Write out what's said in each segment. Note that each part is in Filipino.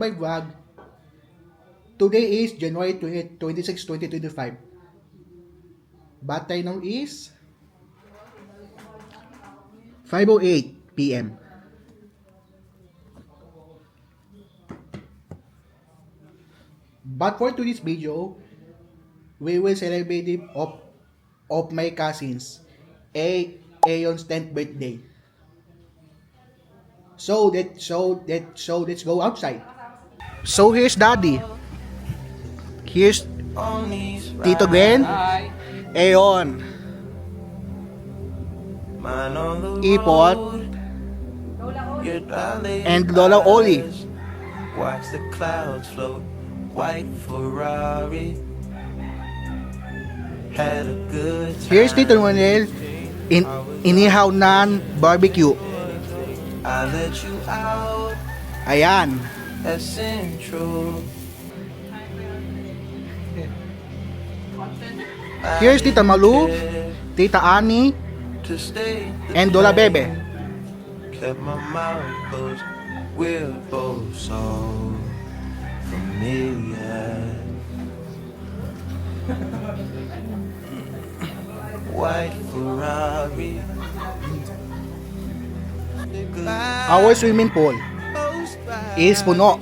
My vlog. Today is January 26, 2025. Bad time now is 5:08 p.m. But for today's video, we will celebrate of my cousins, Aeon's 10th birthday. So let's go outside. So here's Daddy. Here's Tito Glenn, Aeon, Ipot, and Lola Oli. Watch the clouds float, white Ferrari. Had a good time. Here's Tito Manuel in Inihaw Nan Barbecue. I let you out Ayan. at Central. Here's Tita Malu, Tita Ani, To stay and Lola Bebe. kept my mouth closed. We're both so familiar. White Ferrari. Our swimming pool is puno.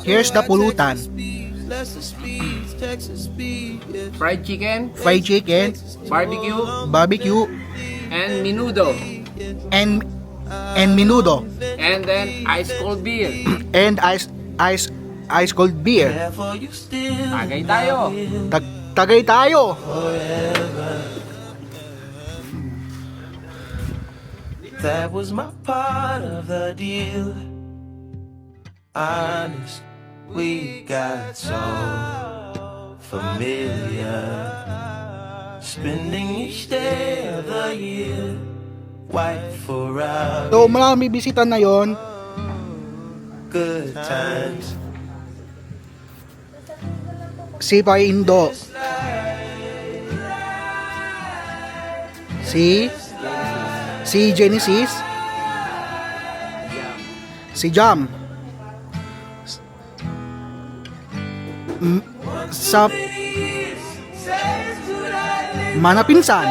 Here's the pulutan. Fried chicken, Fried chicken, barbecue, barbecue, and menudo. and menudo, And then ice cold beer. and ice cold beer. Tagay tayo. Tagay tayo. That was my part of the deal. Honest, we got so familiar. Spending each day of the year. White Ferrari, So marami bisita na yon. good times. Si Pai Indo. Si Genesis. Si Jam. Sa Mana Pinsan.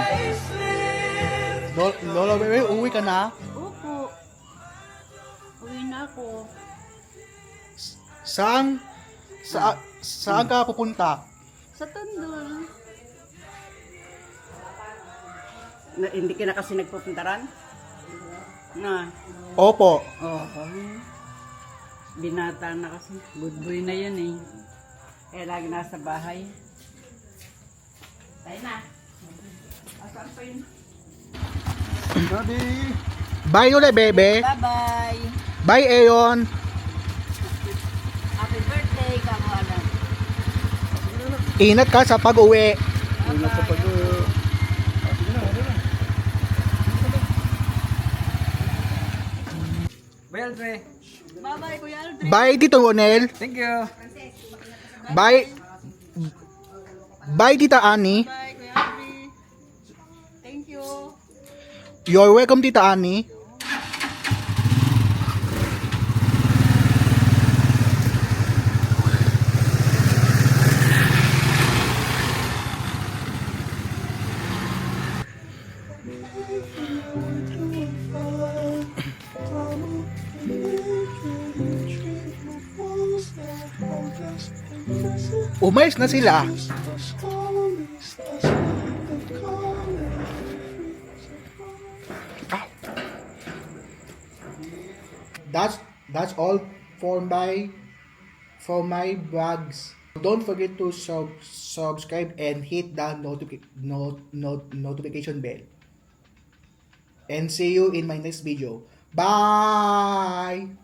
Lola Bebe, uwi ka na? Opo. Uwi na ako. Saan ka pupunta? Sa Tandol. Hindi ka na kasi nagpupuntaran? Na. Opo. Oo. Binata na kasi. Good boy na yun eh. Kaya lagi nasa bahay. Tayo na. Asan pa yun? Bye Lola Bebe. Bye-bye. Bye Aeon. Happy birthday, kamualan. Ingat ka sa pag-uwi. Well, Dre. Bye-bye, Kuya Aldrin. Bye Tito Ronel. Thank you. Bye Tita Ani. Bye, Kuya Aldrin. Thank you. You're welcome Tita Ani. Umayos na sila. That's all for my vlogs. Don't forget to subscribe and hit the notification bell. And see you in my next video. Bye.